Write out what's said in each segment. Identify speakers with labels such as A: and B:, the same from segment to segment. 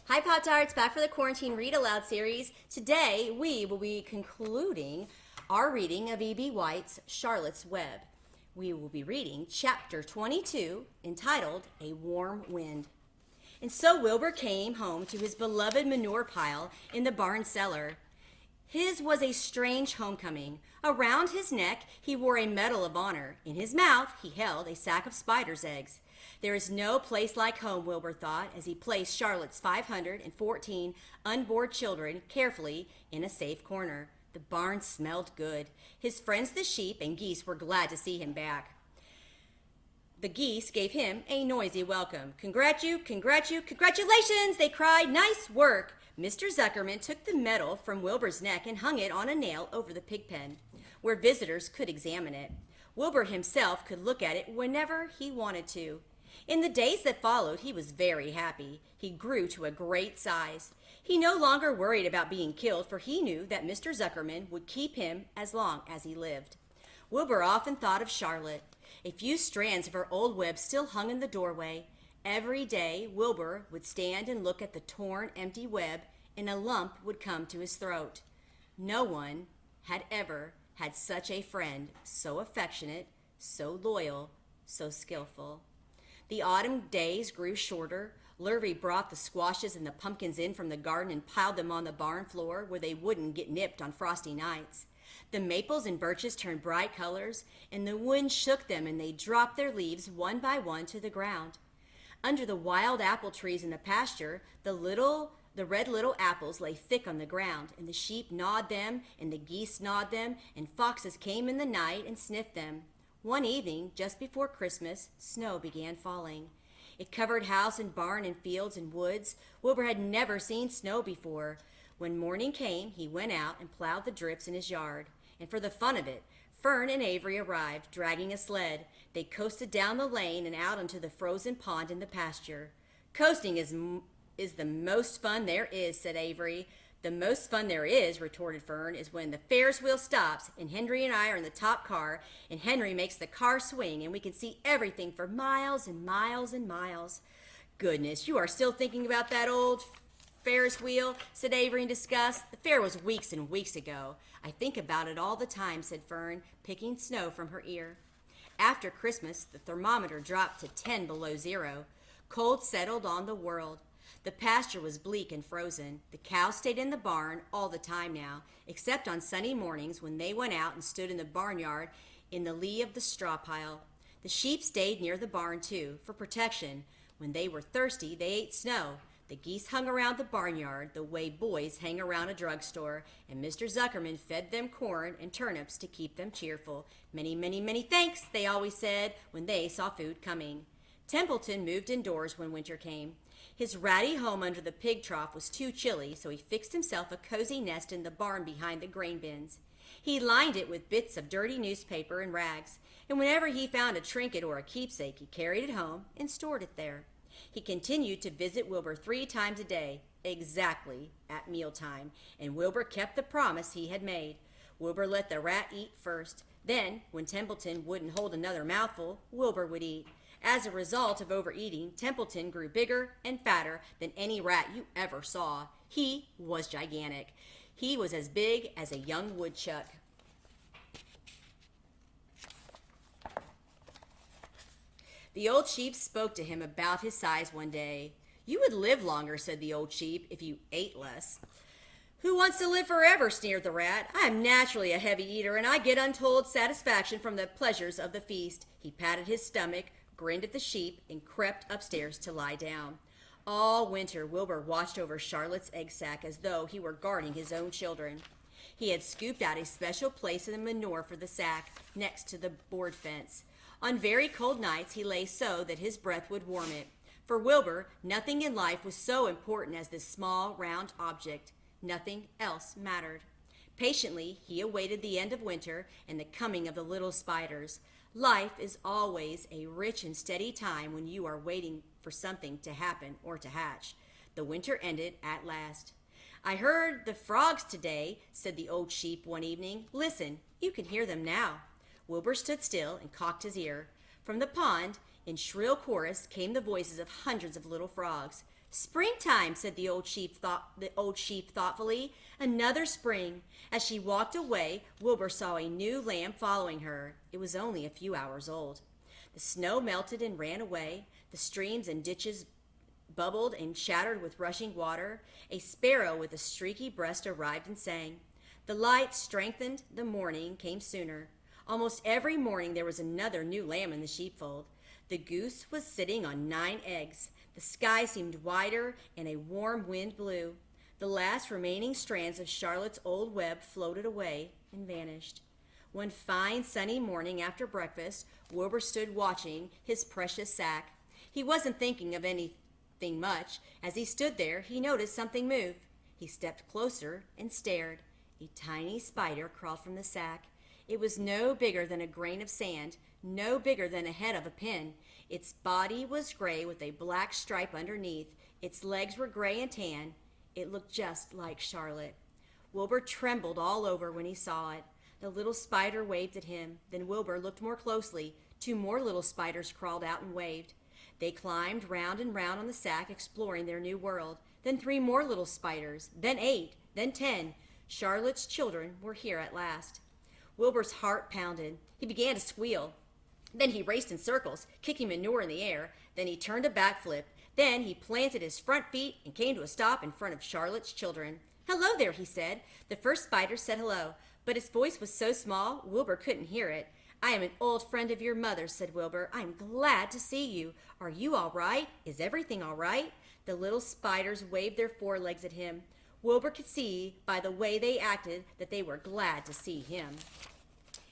A: Hi, Pop-Tarts, back for the Quarantine Read Aloud series. Today, we will be concluding our reading of E.B. White's Charlotte's Web. We will be reading chapter 22, entitled A Warm Wind. And so Wilbur came home to his beloved manure pile in the barn cellar. His was a strange homecoming. Around his neck he wore a medal of honor. In his mouth he held a sack of spider's eggs. There is no place like home, Wilbur thought, as he placed Charlotte's 514 unborn children carefully in a safe corner. The barn smelled good. His friends the sheep and geese were glad to see him back. The geese gave him a noisy welcome. Congratulations, they cried. Nice work. Mr. Zuckerman took the medal from Wilbur's neck and hung it on a nail over the pig pen, where visitors could examine it. Wilbur himself could look at it whenever he wanted to. In the days that followed, he was very happy. He grew to a great size. He no longer worried about being killed, for he knew that Mr. Zuckerman would keep him as long as he lived. Wilbur often thought of Charlotte. A few strands of her old web still hung in the doorway. Every day, Wilbur would stand and look at the torn, empty web, and a lump would come to his throat. No one had ever had such a friend, so affectionate, so loyal, so skillful. The autumn days grew shorter. Lurvy brought the squashes and the pumpkins in from the garden and piled them on the barn floor where they wouldn't get nipped on frosty nights. The maples and birches turned bright colors, and the wind shook them and they dropped their leaves one by one to the ground. Under the wild apple trees in the pasture, the red little apples lay thick on the ground, and the sheep gnawed them, and the geese gnawed them, and foxes came in the night and sniffed them. One evening, just before Christmas, snow began falling. It covered house and barn and fields and woods. Wilbur had never seen snow before. When morning came, he went out and plowed the drifts in his yard. And for the fun of it, Fern and Avery arrived, dragging a sled. They coasted down the lane and out onto the frozen pond in the pasture. Coasting is the most fun there is, said Avery. The most fun there is, retorted Fern, is when the Ferris wheel stops and Henry and I are in the top car and Henry makes the car swing and we can see everything for miles and miles and miles. Goodness, you are still thinking about that old Ferris wheel, said Avery in disgust. The fair was weeks and weeks ago. I think about it all the time, said Fern, picking snow from her ear. After Christmas, the thermometer dropped to 10 below zero. Cold settled on the world. The pasture was bleak and frozen. The cows stayed in the barn all the time now, except on sunny mornings when they went out and stood in the barnyard in the lee of the straw pile. The sheep stayed near the barn, too, for protection. When they were thirsty, they ate snow. The geese hung around the barnyard the way boys hang around a drugstore, and Mr. Zuckerman fed them corn and turnips to keep them cheerful. Many, many, many thanks, they always said when they saw food coming. Templeton moved indoors when winter came. His ratty home under the pig trough was too chilly, so he fixed himself a cozy nest in the barn behind the grain bins. He lined it with bits of dirty newspaper and rags, and whenever he found a trinket or a keepsake, he carried it home and stored it there. He continued to visit Wilbur 3 times a day, exactly at mealtime, and Wilbur kept the promise he had made. Wilbur let the rat eat first. Then, when Templeton wouldn't hold another mouthful, Wilbur would eat. As a result of overeating, Templeton grew bigger and fatter than any rat you ever saw. He was gigantic. He was as big as a young woodchuck. The old sheep spoke to him about his size one day. You would live longer, said the old sheep, if you ate less. Who wants to live forever, sneered the rat. I am naturally a heavy eater, and I get untold satisfaction from the pleasures of the feast. He patted his stomach, grinned at the sheep, and crept upstairs to lie down. All winter, Wilbur watched over Charlotte's egg sack as though he were guarding his own children. He had scooped out a special place in the manure for the sack, next to the board fence. On very cold nights, he lay so that his breath would warm it. For Wilbur, nothing in life was so important as this small, round object. Nothing else mattered. Patiently, he awaited the end of winter and the coming of the little spiders. Life is always a rich and steady time when you are waiting for something to happen or to hatch. The winter ended at last. I heard the frogs today, said the old sheep one evening. Listen, you can hear them now. Wilbur stood still and cocked his ear. From the pond, in shrill chorus, came the voices of hundreds of little frogs. "Springtime," said the old sheep thoughtfully. "Another spring." As she walked away, Wilbur saw a new lamb following her. It was only a few hours old. The snow melted and ran away. The streams and ditches bubbled and shattered with rushing water. A sparrow with a streaky breast arrived and sang. The light strengthened. The morning came sooner. Almost every morning there was another new lamb in the sheepfold. The goose was sitting on 9 eggs. The sky seemed wider and a warm wind blew. The last remaining strands of Charlotte's old web floated away and vanished. One fine sunny morning after breakfast, Wilbur stood watching his precious sack. He wasn't thinking of anything much. As he stood there, he noticed something move. He stepped closer and stared. A tiny spider crawled from the sack. It was no bigger than a grain of sand, no bigger than a head of a pin. Its body was gray with a black stripe underneath. Its legs were gray and tan. It looked just like Charlotte. Wilbur trembled all over when he saw it. The little spider waved at him. Then Wilbur looked more closely. 2 more little spiders crawled out and waved. They climbed round and round on the sack, exploring their new world. Then 3 more little spiders. Then 8. Then 10. Charlotte's children were here at last. Wilbur's heart pounded. He began to squeal. Then he raced in circles, kicking manure in the air. Then he turned a backflip. Then he planted his front feet and came to a stop in front of Charlotte's children. "Hello there," he said. The first spider said hello, but his voice was so small, Wilbur couldn't hear it. "I am an old friend of your mother's," said Wilbur. "I'm glad to see you. Are you all right? Is everything all right?" The little spiders waved their forelegs at him. Wilbur could see by the way they acted that they were glad to see him.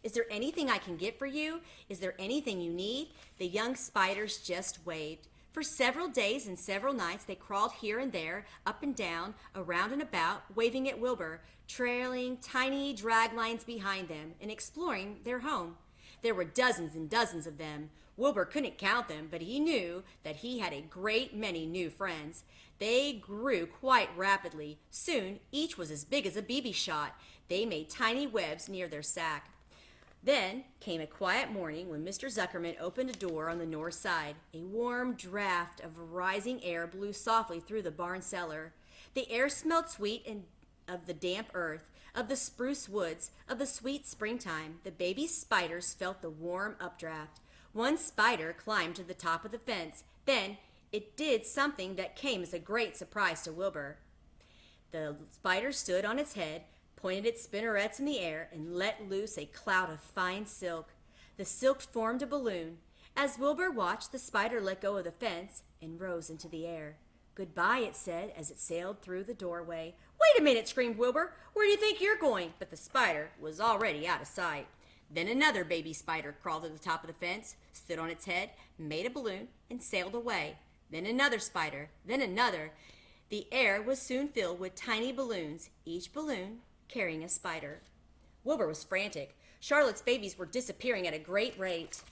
A: "Is there anything I can get for you? Is there anything you need?" The young spiders just waved. For several days and several nights they crawled here and there, up and down, around and about, waving at Wilbur, trailing tiny drag lines behind them, and exploring their home. There were dozens and dozens of them. Wilbur couldn't count them, but he knew that he had a great many new friends. They grew quite rapidly. Soon, each was as big as a BB shot. They made tiny webs near their sack. Then came a quiet morning when Mr. Zuckerman opened a door on the north side. A warm draft of rising air blew softly through the barn cellar. The air smelled sweet and of the damp earth, of the spruce woods, of the sweet springtime. The baby spiders felt the warm updraft. One spider climbed to the top of the fence. Then it did something that came as a great surprise to Wilbur. The spider stood on its head, pointed its spinnerets in the air, and let loose a cloud of fine silk. The silk formed a balloon. As Wilbur watched, the spider let go of the fence and rose into the air. "Goodbye," it said as it sailed through the doorway. "Wait a minute," screamed Wilbur. "Where do you think you're going?" But the spider was already out of sight. Then another baby spider crawled to the top of the fence, stood on its head, made a balloon, and sailed away. Then another spider, then another. The air was soon filled with tiny balloons, each balloon carrying a spider. Wilbur was frantic. Charlotte's babies were disappearing at a great rate.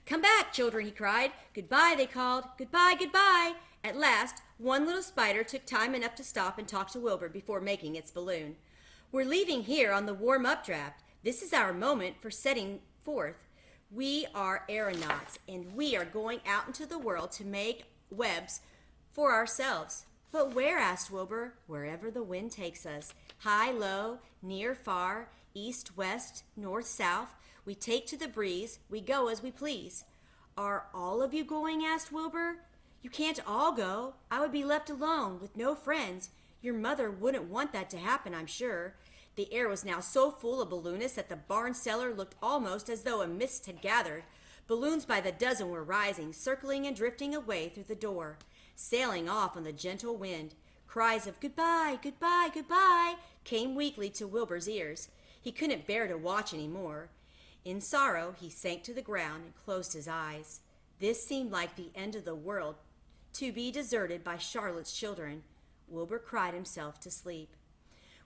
A: "Come back, children," he cried. "Goodbye," they called. "Goodbye, goodbye." At last, one little spider took time enough to stop and talk to Wilbur before making its balloon. "We're leaving here on the warm updraft. This is our moment for setting forth. We are aeronauts, and we are going out into the world to make webs for ourselves." "But where?" asked Wilbur. "Wherever the wind takes us. High, low, near, far, east, west, north, south. We take to the breeze. We go as we please." "Are all of you going?" asked Wilbur. "You can't all go. I would be left alone with no friends. Your mother wouldn't want that to happen, I'm sure." The air was now so full of balloonists that the barn cellar looked almost as though a mist had gathered. Balloons by the dozen were rising, circling and drifting away through the door, sailing off on the gentle wind. Cries of "Goodbye, goodbye, goodbye" came weakly to Wilbur's ears. He couldn't bear to watch any more. In sorrow, he sank to the ground and closed his eyes. This seemed like the end of the world, to be deserted by Charlotte's children. Wilbur cried himself to sleep.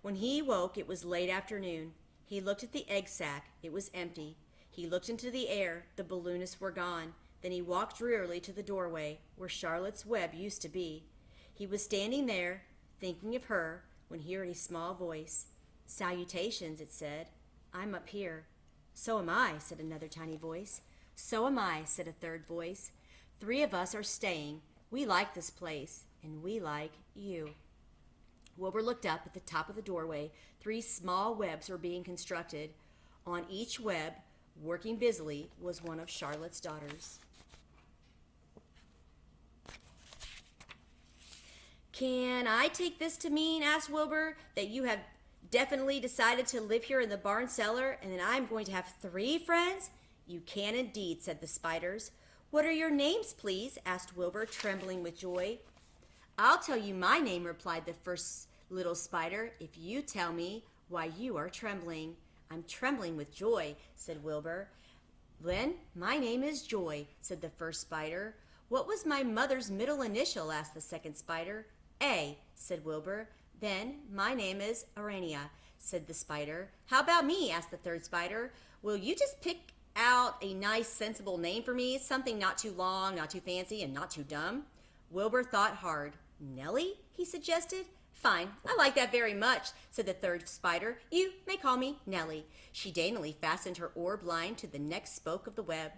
A: When he woke, it was late afternoon. He looked at the egg sack. It was empty. He looked into the air. The balloonists were gone. Then he walked drearily to the doorway, where Charlotte's web used to be. He was standing there, thinking of her, when he heard a small voice. "Salutations," it said. "I'm up here." "So am I," said another tiny voice. "So am I," said a third voice. "3 of us are staying. We like this place, and we like you." Wilbur looked up at the top of the doorway. 3 small webs were being constructed. On each web, working busily, was one of Charlotte's daughters. "Can I take this to mean," asked Wilbur, "that you have definitely decided to live here in the barn cellar and that I'm going to have 3 friends?" "You can indeed," said the spiders. "What are your names, please?" asked Wilbur, trembling with joy. "I'll tell you my name," replied the first little spider, "if you tell me why you are trembling." "I'm trembling with joy," said Wilbur. "Then my name is Joy," said the first spider. "What was my mother's middle initial?" asked the second spider. "A," said Wilbur. "Then my name is Arania," said the spider. "How about me?" asked the third spider. "Will you just pick out a nice, sensible name for me? Something not too long, not too fancy, and not too dumb?" Wilbur thought hard. "Nellie?" he suggested. "Fine, I like that very much," said the third spider. "You may call me Nellie." She daintily fastened her orb line to the next spoke of the web.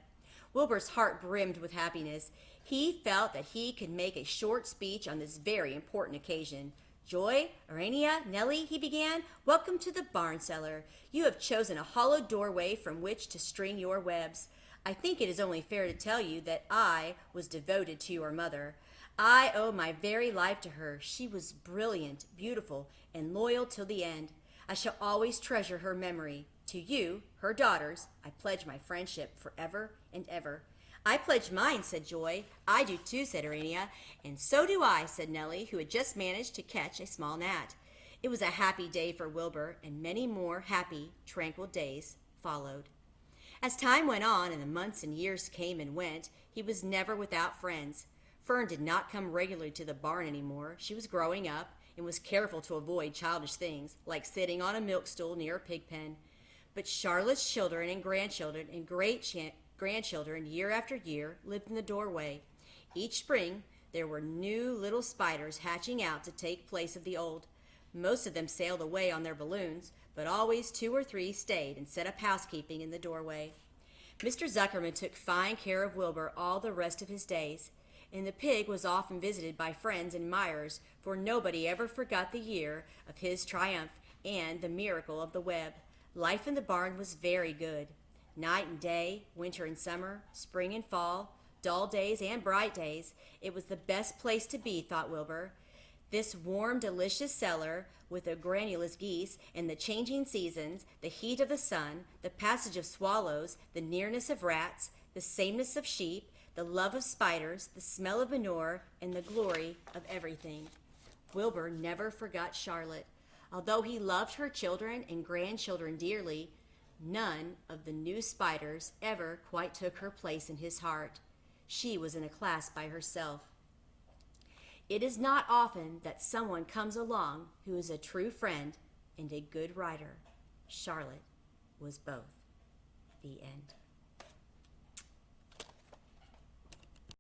A: Wilbur's heart brimmed with happiness. He felt that he could make a short speech on this very important occasion. "Joy, Arania, Nellie," he began, "welcome to the barn cellar. You have chosen a hollow doorway from which to string your webs. I think it is only fair to tell you that I was devoted to your mother. I owe my very life to her. She was brilliant, beautiful, and loyal till the end. I shall always treasure her memory. To you, her daughters, I pledge my friendship forever and ever." "I pledge mine," said Joy. "I do too," said Arania. "And so do I," said Nellie, who had just managed to catch a small gnat. It was a happy day for Wilbur, and many more happy, tranquil days followed. As time went on and the months and years came and went, he was never without friends. Fern did not come regularly to the barn anymore. She was growing up and was careful to avoid childish things, like sitting on a milk stool near a pig pen. But Charlotte's children and grandchildren and great-grandchildren, year after year, lived in the doorway. Each spring, there were new little spiders hatching out to take place of the old. Most of them sailed away on their balloons, but always 2 or 3 stayed and set up housekeeping in the doorway. Mr. Zuckerman took fine care of Wilbur all the rest of his days, and the pig was often visited by friends and admirers, for nobody ever forgot the year of his triumph and the miracle of the web. Life in the barn was very good. Night and day, winter and summer, spring and fall, dull days and bright days. It was the best place to be, thought Wilbur. This warm, delicious cellar, with the granulous geese and the changing seasons, the heat of the sun, the passage of swallows, the nearness of rats, the sameness of sheep, the love of spiders, the smell of manure, and the glory of everything. Wilbur never forgot Charlotte. Although he loved her children and grandchildren dearly, none of the new spiders ever quite took her place in his heart. She was in a class by herself. It is not often that someone comes along who is a true friend and a good writer. Charlotte was both. The end.